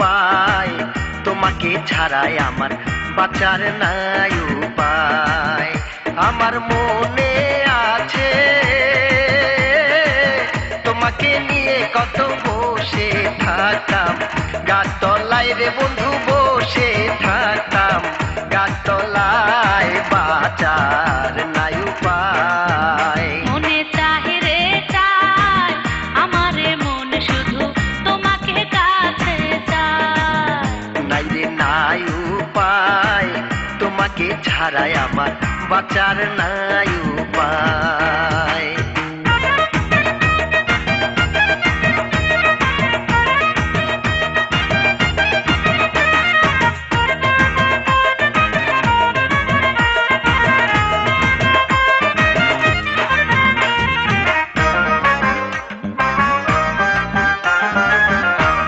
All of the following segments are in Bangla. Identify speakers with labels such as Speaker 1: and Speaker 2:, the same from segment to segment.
Speaker 1: উপায়, তোমাকে ছাড়াই আমার বাঁচার নাই উপায়। আমার মনে আছে তোমাকে নিয়ে কত বসে থাকতাম গাছতলায় রে বন্ধু, বসে থাকতাম গাছতলায়, বাঁচার নাই উপায়।
Speaker 2: মনে চাহে রে চায় আমারে মন শুধু তোমাকে কাছে চায়।
Speaker 1: নাই রে নাই উপায়, তোমাকে ছাড়াই আমার বাঁচার নাই উপায়।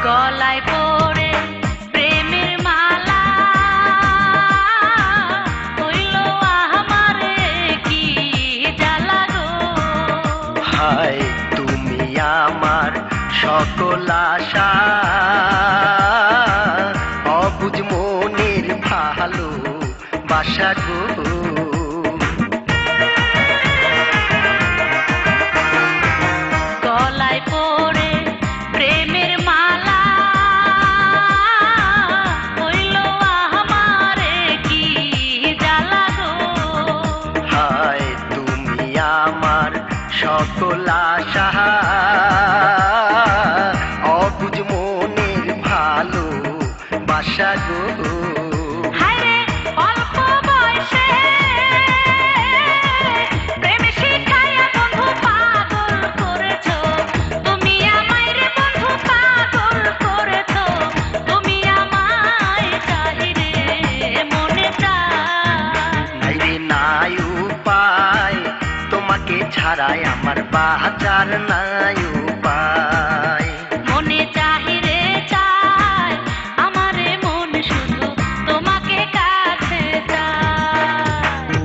Speaker 2: গলায় পড়ে প্রেমের মালা হইল আমারে কি জ্বালা গো।
Speaker 1: হায় তুমি আমার সকল আশা, অবুঝ মনের ভালো বাসা গো।
Speaker 2: গলায় পড়ে প্রেমের মালা হইল আমারে কি জ্বালা গো।
Speaker 1: হায় তুমি আমার সকল আশা, অবুঝ মনের ভালো বাসা গো।
Speaker 2: হায়রে অল্প বয়সে প্রেম শিখাইয়া বন্ধু পাগল করেছো তুমি আমায় রে বন্ধু, পাগল করেছো তুমি আমায়। চাহিরে মনে চায়
Speaker 1: নাই রে নাই উপায়, তোমাকে ছাড়াই আমার বাঁচার নাই উপায়।
Speaker 2: মনে চাহিরে চায় আমারে মন শুধু তোমাকে কাছে চায়।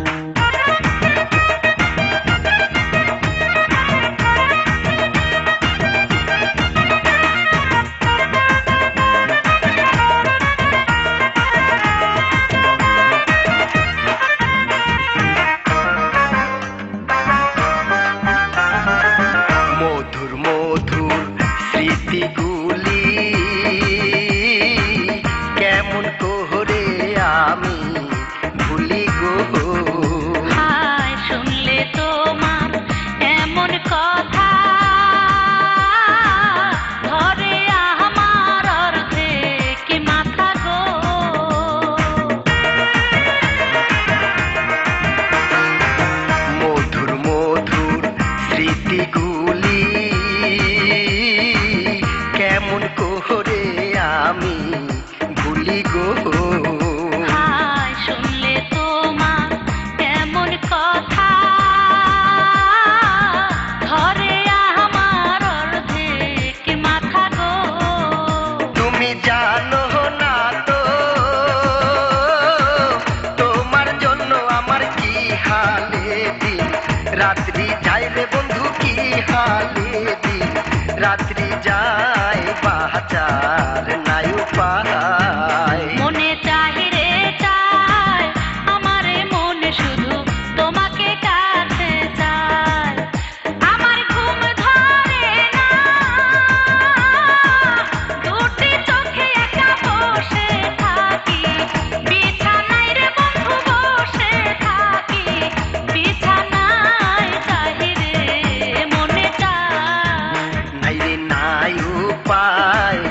Speaker 1: মধুর মধুর স্মৃতিগুলি কেমন করে আমি ভুলি গো।
Speaker 2: হায় শুনলে তোমার এমন কথা ধরে আমার অর্ধেক মাথা গো।
Speaker 1: মধুর মধুর স্মৃতিগুলি কেমন করে আমি ভুলি গো।
Speaker 2: হায় শুনলে তোমার এমন কথা ধরে আমার অর্ধেক মাথা গো।
Speaker 1: তুমি জানো না তো তোমার জন্য আমার কি হালে দিন রাত্রি যায় রে বন্ধু, কি হালে দিন রাত্রি যায়, বাঁচার নাই উপায়।
Speaker 2: মনে চাহিরে চায় আমারে মন শুধু তোমাকে কাছে চায়। আমার ঘুম ধরে না দুটি চোখে একা বসে থাকি বিছানায় রে বন্ধু, বসে থাকি বিছানায়। চাহিরে মনে চায়
Speaker 1: নাই রে নাই উপায়,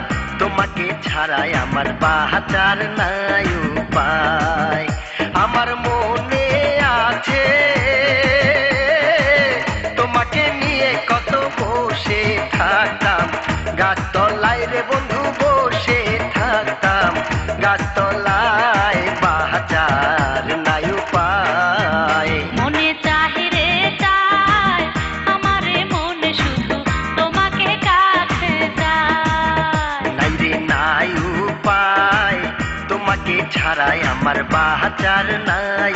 Speaker 1: তোমাকে ছাড়াই আমার বাঁচার নাই উপায়। আমার মনে আছে তোমাকে নিয়ে কত বসে থাকতাম গাছতলায় রে বন্ধু, বসে থাকতাম গাছতলায়, বাঁচার নাই উপায়।
Speaker 2: মনে চাহিরে চায় আমারে মন শুধু তোমাকে কাছে চায়।
Speaker 1: নাই রে নাই উপায়, তোমাকে ছাড়াই আমার বাঁচার নাই